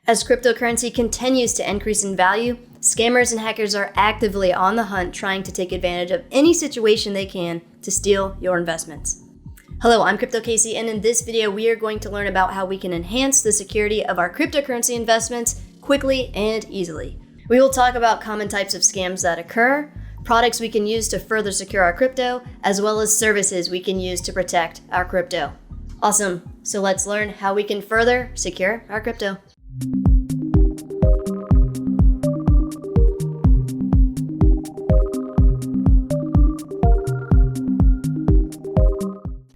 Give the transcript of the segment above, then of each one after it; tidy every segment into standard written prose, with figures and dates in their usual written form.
As cryptocurrency continues to increase in value, scammers and hackers are actively on the hunt trying to take advantage of any situation they can to steal your investments. Hello, I'm Crypto Casey, and in this video we are going to learn about how we can enhance the security of our cryptocurrency investments quickly and easily. We will talk about common types of scams that occur, products we can use to further secure our crypto, as well as services we can use to protect our crypto. Awesome, so let's learn how we can further secure our crypto.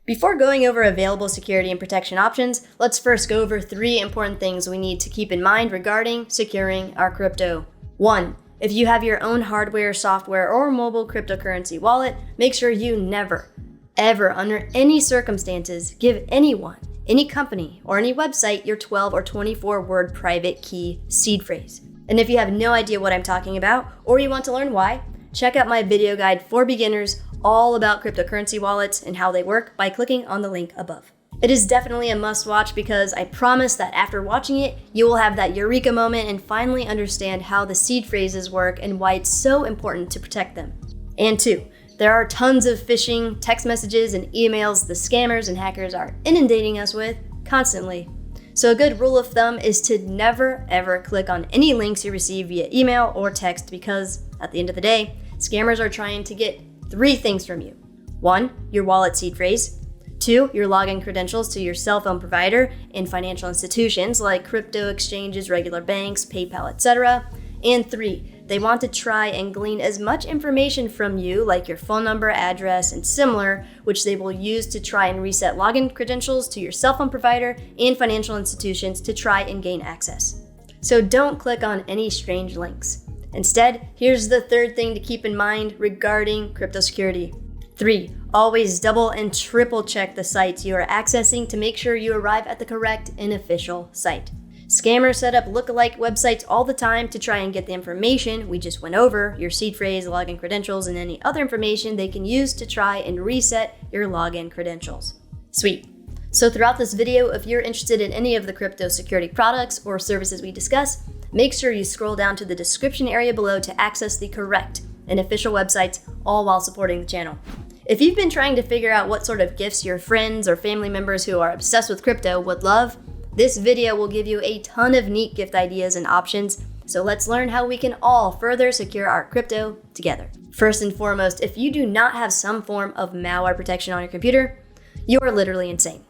Before going over available security and protection options, let's first go over 3 important things we need to keep in mind regarding securing our crypto. 1. If you have your own hardware, software, or mobile cryptocurrency wallet, make sure you never, ever, under any circumstances, give anyone, any company, or any website your 12 or 24-word private key seed phrase. And if you have no idea what I'm talking about, or you want to learn why, check out my video guide for beginners all about cryptocurrency wallets and how they work by clicking on the link above. It is definitely a must-watch because I promise that after watching it, you will have that eureka moment and finally understand how the seed phrases work and why it's so important to protect them. And 2, there are tons of phishing, text messages, and emails the scammers and hackers are inundating us with constantly. So a good rule of thumb is to never ever click on any links you receive via email or text because, at the end of the day, scammers are trying to get 3 things from you. 1, your wallet seed phrase. 2, your login credentials to your cell phone provider and financial institutions like crypto exchanges, regular banks, PayPal, etc. And 3, they want to try and glean as much information from you, like your phone number, address, and similar, which they will use to try and reset login credentials to your cell phone provider and financial institutions to try and gain access. So don't click on any strange links. Instead, here's the 3rd thing to keep in mind regarding crypto security. 3, always double and triple check the sites you are accessing to make sure you arrive at the correct and official site. Scammers set up lookalike websites all the time to try and get the information we just went over, your seed phrase, login credentials, and any other information they can use to try and reset your login credentials. Sweet. So throughout this video, if you're interested in any of the crypto security products or services we discuss, make sure you scroll down to the description area below to access the correct and official websites, all while supporting the channel. If you've been trying to figure out what sort of gifts your friends or family members who are obsessed with crypto would love, this video will give you a ton of neat gift ideas and options, so let's learn how we can all further secure our crypto together. First and foremost, if you do not have some form of malware protection on your computer, you are literally insane.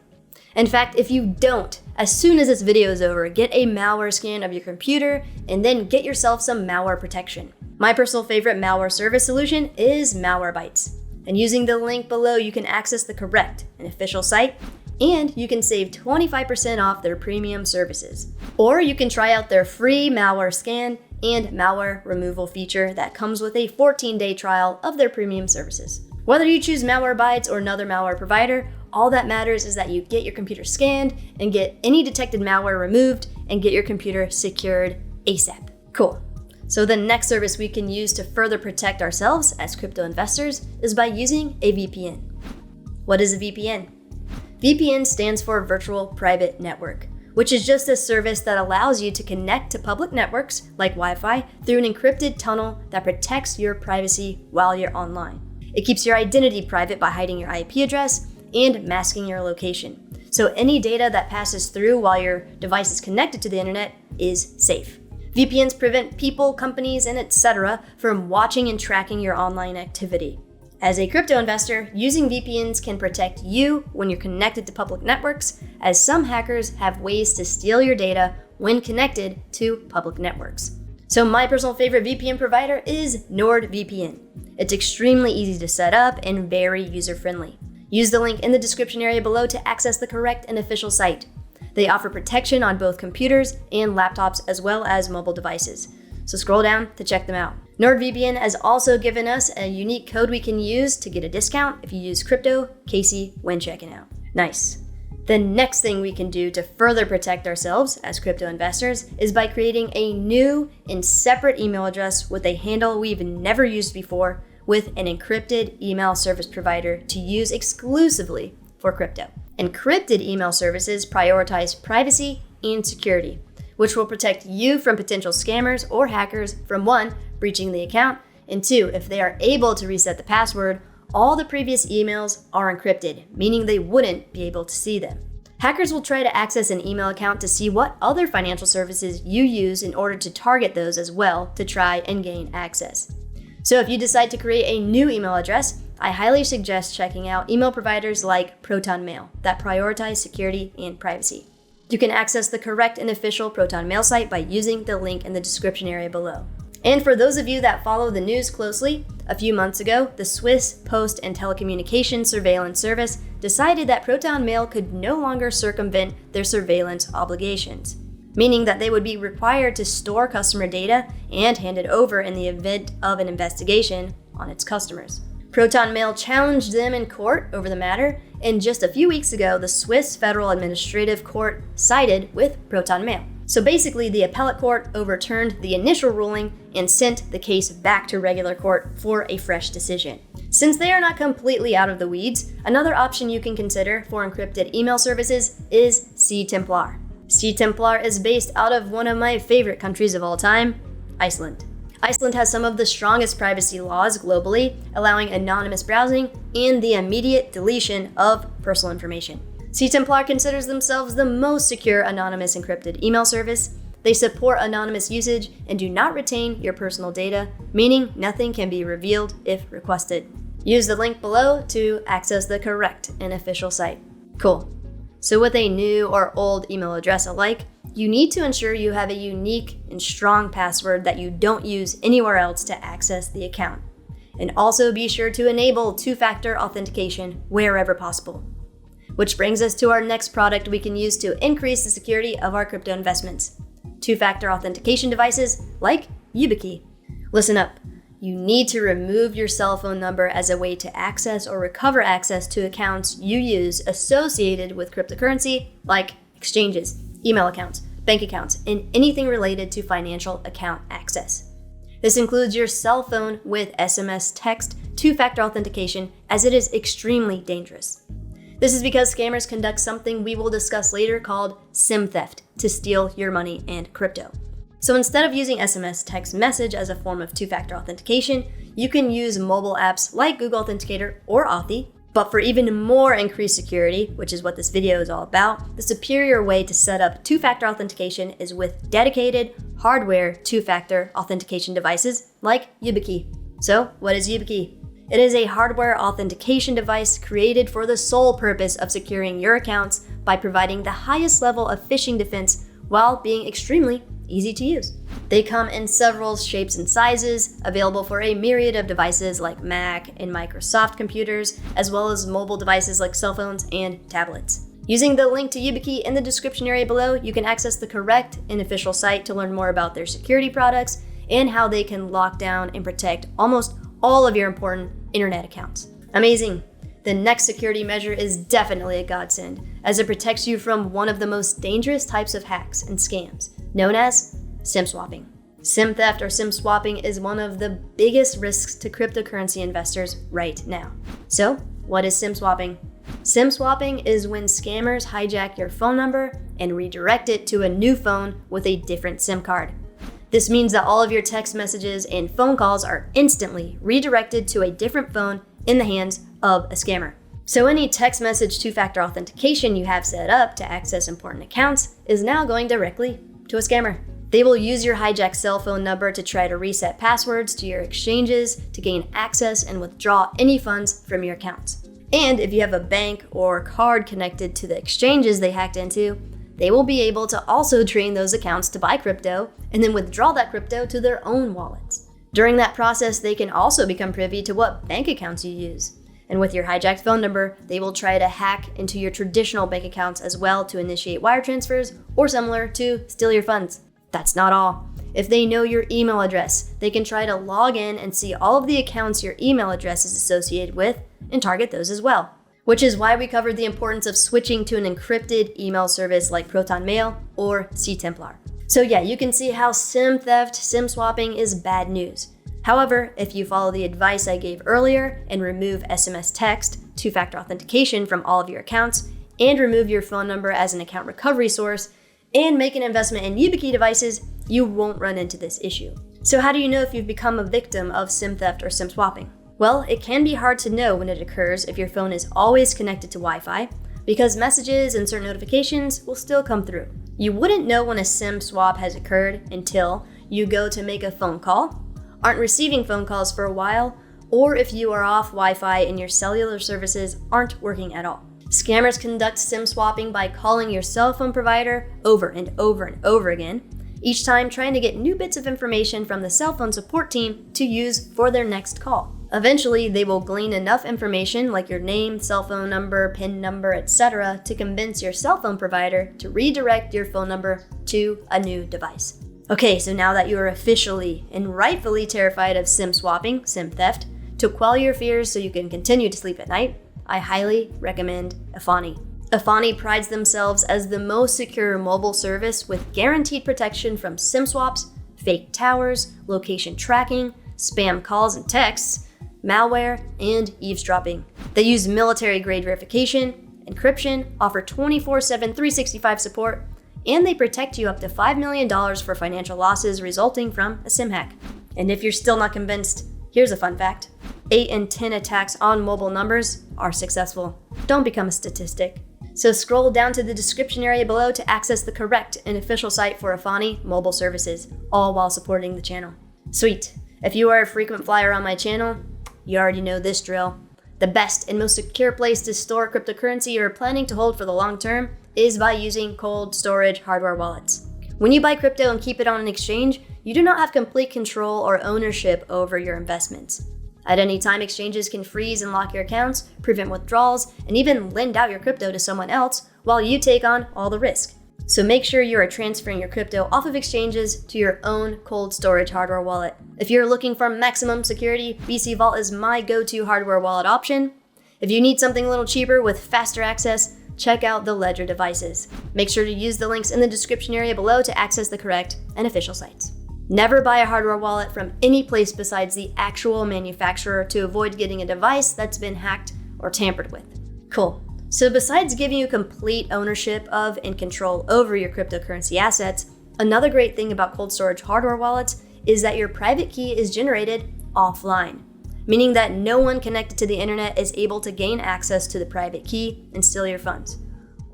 In fact, if you don't, as soon as this video is over, get a malware scan of your computer and then get yourself some malware protection. My personal favorite malware service solution is Malwarebytes. And using the link below, you can access the correct and official site, and you can save 25% off their premium services. Or you can try out their free malware scan and malware removal feature that comes with a 14-day trial of their premium services. Whether you choose Malwarebytes or another malware provider, all that matters is that you get your computer scanned and get any detected malware removed and get your computer secured ASAP. Cool. So the next service we can use to further protect ourselves as crypto investors is by using a VPN. What is a VPN? VPN stands for Virtual Private Network, which is just a service that allows you to connect to public networks like Wi-Fi through an encrypted tunnel that protects your privacy while you're online. It keeps your identity private by hiding your IP address and masking your location. So any data that passes through while your device is connected to the internet is safe. VPNs prevent people, companies, and etc. from watching and tracking your online activity. As a crypto investor, using VPNs can protect you when you're connected to public networks, as some hackers have ways to steal your data when connected to public networks. So my personal favorite VPN provider is NordVPN. It's extremely easy to set up and very user-friendly. Use the link in the description area below to access the correct and official site. They offer protection on both computers and laptops as well as mobile devices. So scroll down to check them out. NordVPN has also given us a unique code we can use to get a discount if you use Crypto Casey when checking out. Nice. The next thing we can do to further protect ourselves as crypto investors is by creating a new and separate email address with a handle we've never used before with an encrypted email service provider to use exclusively for crypto. Encrypted email services prioritize privacy and security, which will protect you from potential scammers or hackers from 1, breaching the account, and 2, if they are able to reset the password, all the previous emails are encrypted, meaning they wouldn't be able to see them. Hackers will try to access an email account to see what other financial services you use in order to target those as well to try and gain access. So if you decide to create a new email address, I highly suggest checking out email providers like ProtonMail that prioritize security and privacy. You can access the correct and official ProtonMail site by using the link in the description area below. And for those of you that follow the news closely, a few months ago, the Swiss Post and Telecommunications Surveillance Service decided that ProtonMail could no longer circumvent their surveillance obligations, meaning that they would be required to store customer data and hand it over in the event of an investigation on its customers. ProtonMail challenged them in court over the matter, and just a few weeks ago, the Swiss Federal Administrative Court sided with ProtonMail. So basically, the appellate court overturned the initial ruling and sent the case back to regular court for a fresh decision. Since they are not completely out of the weeds, another option you can consider for encrypted email services is CTemplar. CTemplar is based out of one of my favorite countries of all time, Iceland. Iceland has some of the strongest privacy laws globally, allowing anonymous browsing and the immediate deletion of personal information. CTemplar considers themselves the most secure anonymous encrypted email service. They support anonymous usage and do not retain your personal data, meaning nothing can be revealed if requested. Use the link below to access the correct and official site. Cool. So with a new or old email address alike, you need to ensure you have a unique and strong password that you don't use anywhere else to access the account. And also be sure to enable two-factor authentication wherever possible. Which brings us to our next product we can use to increase the security of our crypto investments. Two-factor authentication devices like Yubikey. Listen up. You need to remove your cell phone number as a way to access or recover access to accounts you use associated with cryptocurrency, like exchanges, email accounts, bank accounts, and anything related to financial account access. This includes your cell phone with SMS text two-factor authentication, as it is extremely dangerous. This is because scammers conduct something we will discuss later called SIM theft to steal your money and crypto. So instead of using SMS text message as a form of two-factor authentication, you can use mobile apps like Google Authenticator or Authy. But for even more increased security, which is what this video is all about, the superior way to set up two-factor authentication is with dedicated hardware two-factor authentication devices like Yubikey. So what is Yubikey? It is a hardware authentication device created for the sole purpose of securing your accounts by providing the highest level of phishing defense while being extremely easy to use. They come in several shapes and sizes, available for a myriad of devices like Mac and Microsoft computers, as well as mobile devices like cell phones and tablets. Using the link to Yubikey in the description area below, you can access the correct and official site to learn more about their security products and how they can lock down and protect almost all of your important internet accounts. Amazing! The next security measure is definitely a godsend, as it protects you from one of the most dangerous types of hacks and scams, known as SIM swapping. SIM theft or SIM swapping is one of the biggest risks to cryptocurrency investors right now. So, what is SIM swapping? SIM swapping is when scammers hijack your phone number and redirect it to a new phone with a different SIM card. This means that all of your text messages and phone calls are instantly redirected to a different phone in the hands of a scammer. So any text message two-factor authentication you have set up to access important accounts is now going directly to a scammer. They will use your hijacked cell phone number to try to reset passwords to your exchanges to gain access and withdraw any funds from your accounts. And if you have a bank or card connected to the exchanges they hacked into, they will be able to also drain those accounts to buy crypto and then withdraw that crypto to their own wallets. During that process, they can also become privy to what bank accounts you use. And with your hijacked phone number, they will try to hack into your traditional bank accounts as well to initiate wire transfers or similar to steal your funds. That's not all. If they know your email address, they can try to log in and see all of the accounts your email address is associated with and target those as well. Which is why we covered the importance of switching to an encrypted email service like ProtonMail or CTemplar. So yeah, you can see how SIM theft, SIM swapping is bad news. However, if you follow the advice I gave earlier and remove SMS text, two-factor authentication from all of your accounts, and remove your phone number as an account recovery source, and make an investment in Yubikey devices, you won't run into this issue. So how do you know if you've become a victim of SIM theft or SIM swapping? Well, it can be hard to know when it occurs if your phone is always connected to Wi-Fi, because messages and certain notifications will still come through. You wouldn't know when a SIM swap has occurred until you go to make a phone call, aren't receiving phone calls for a while, or if you are off Wi-Fi and your cellular services aren't working at all. Scammers conduct SIM swapping by calling your cell phone provider over and over and over again, each time trying to get new bits of information from the cell phone support team to use for their next call. Eventually, they will glean enough information like your name, cell phone number, PIN number, etc. to convince your cell phone provider to redirect your phone number to a new device. Okay, so now that you are officially and rightfully terrified of SIM swapping, SIM theft, to quell your fears so you can continue to sleep at night, I highly recommend Efani. Efani prides themselves as the most secure mobile service with guaranteed protection from SIM swaps, fake towers, location tracking, spam calls and texts, malware, and eavesdropping. They use military-grade verification, encryption, offer 24/7 365 support, and they protect you up to $5 million for financial losses resulting from a SIM hack. And if you're still not convinced, here's a fun fact. 8 in 10 attacks on mobile numbers are successful. Don't become a statistic. So scroll down to the description area below to access the correct and official site for Efani mobile services, all while supporting the channel. Sweet. If you are a frequent flyer on my channel, you already know this drill. The best and most secure place to store cryptocurrency you're planning to hold for the long term is by using cold storage hardware wallets. When you buy crypto and keep it on an exchange, you do not have complete control or ownership over your investments. At any time, exchanges can freeze and lock your accounts, prevent withdrawals, and even lend out your crypto to someone else while you take on all the risk. So make sure you are transferring your crypto off of exchanges to your own cold storage hardware wallet. If you're looking for maximum security, BC Vault is my go-to hardware wallet option. If you need something a little cheaper with faster access, check out the Ledger devices. Make sure to use the links in the description area below to access the correct and official sites. Never buy a hardware wallet from any place besides the actual manufacturer to avoid getting a device that's been hacked or tampered with. Cool. So besides giving you complete ownership of and control over your cryptocurrency assets, another great thing about cold storage hardware wallets is that your private key is generated offline, meaning that no one connected to the internet is able to gain access to the private key and steal your funds.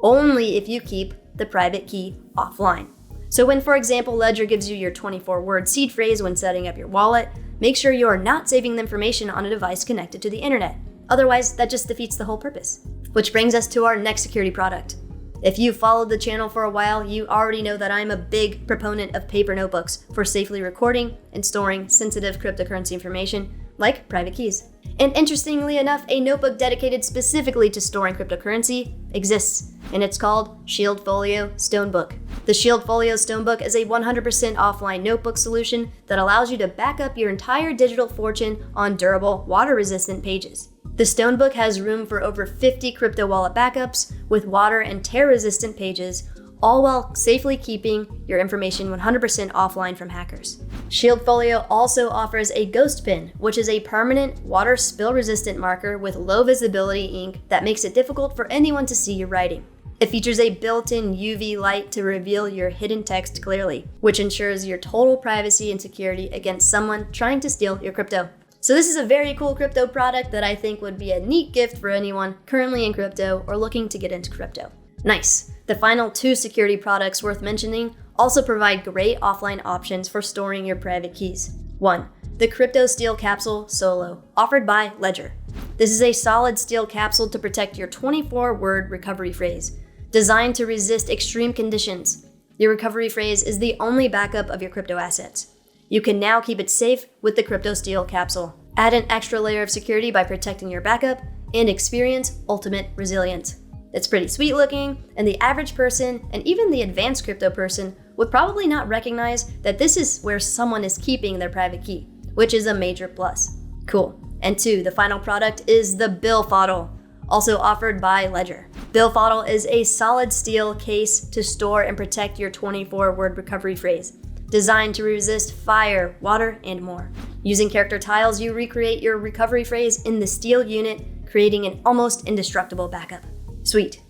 Only if you keep the private key offline. So when, for example, Ledger gives you your 24-word seed phrase when setting up your wallet, make sure you are not saving the information on a device connected to the internet. Otherwise, that just defeats the whole purpose. Which brings us to our next security product. If you've followed the channel for a while, you already know that I'm a big proponent of paper notebooks for safely recording and storing sensitive cryptocurrency information, like private keys. And interestingly enough, a notebook dedicated specifically to storing cryptocurrency exists, and it's called Shieldfolio Stonebook. The Shieldfolio Stonebook is a 100% offline notebook solution that allows you to back up your entire digital fortune on durable, water-resistant pages. The Stonebook has room for over 50 crypto wallet backups with water and tear-resistant pages, all while safely keeping your information 100% offline from hackers. Shieldfolio also offers a ghost pin, which is a permanent water spill-resistant marker with low visibility ink that makes it difficult for anyone to see your writing. It features a built-in UV light to reveal your hidden text clearly, which ensures your total privacy and security against someone trying to steal your crypto. So this is a very cool crypto product that I think would be a neat gift for anyone currently in crypto or looking to get into crypto. Nice. The final 2 security products worth mentioning also provide great offline options for storing your private keys. 1. The CryptoSteel Capsule Solo, offered by Ledger. This is a solid steel capsule to protect your 24-word recovery phrase, designed to resist extreme conditions. Your recovery phrase is the only backup of your crypto assets. You can now keep it safe with the CryptoSteel capsule. Add an extra layer of security by protecting your backup and experience ultimate resilience. It's pretty sweet looking, and the average person, and even the advanced crypto person, would probably not recognize that this is where someone is keeping their private key, which is a major plus. Cool. And 2, the final product is the BillFODL, also offered by Ledger. BillFODL is a solid steel case to store and protect your 24-word recovery phrase, designed to resist fire, water, and more. Using character tiles, you recreate your recovery phrase in the steel unit, creating an almost indestructible backup. Sweet.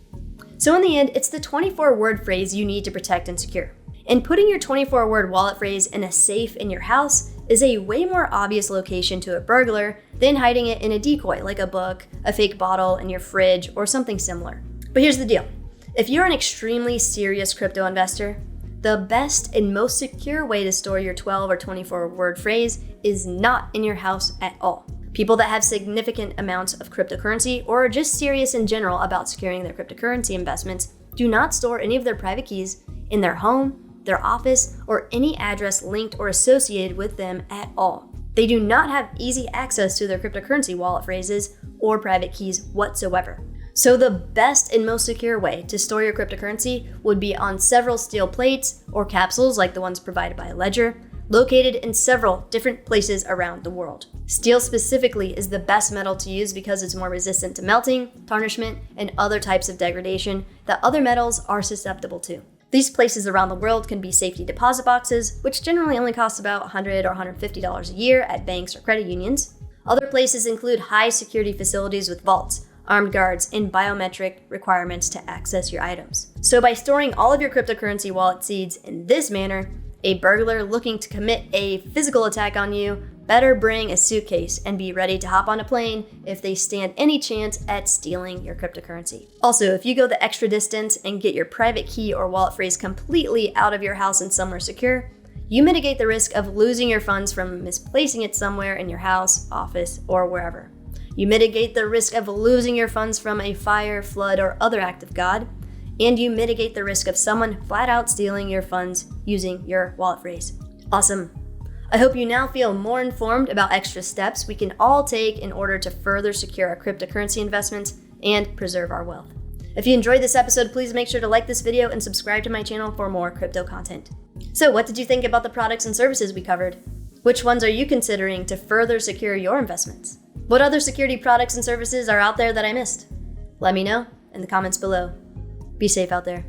So in the end, it's the 24-word phrase you need to protect and secure. And putting your 24-word wallet phrase in a safe in your house is a way more obvious location to a burglar than hiding it in a decoy like a book, a fake bottle in your fridge, or something similar. But here's the deal. If you're an extremely serious crypto investor, the best and most secure way to store your 12 or 24-word phrase is not in your house at all. People that have significant amounts of cryptocurrency or are just serious in general about securing their cryptocurrency investments do not store any of their private keys in their home, their office, or any address linked or associated with them at all. They do not have easy access to their cryptocurrency wallet phrases or private keys whatsoever. So the best and most secure way to store your cryptocurrency would be on several steel plates or capsules like the ones provided by Ledger, located in several different places around the world. Steel specifically is the best metal to use because it's more resistant to melting, tarnishment, and other types of degradation that other metals are susceptible to. These places around the world can be safety deposit boxes, which generally only cost about $100 or $150 a year at banks or credit unions. Other places include high security facilities with vaults, armed guards, and biometric requirements to access your items. So by storing all of your cryptocurrency wallet seeds in this manner, a burglar looking to commit a physical attack on you better bring a suitcase and be ready to hop on a plane if they stand any chance at stealing your cryptocurrency. Also, if you go the extra distance and get your private key or wallet phrase completely out of your house and somewhere secure, you mitigate the risk of losing your funds from misplacing it somewhere in your house, office, or wherever. You mitigate the risk of losing your funds from a fire, flood, or other act of God, and you mitigate the risk of someone flat out stealing your funds using your wallet phrase. Awesome. I hope you now feel more informed about extra steps we can all take in order to further secure our cryptocurrency investments and preserve our wealth. If you enjoyed this episode, please make sure to like this video and subscribe to my channel for more crypto content. So what did you think about the products and services we covered? Which ones are you considering to further secure your investments? What other security products and services are out there that I missed? Let me know in the comments below. Be safe out there.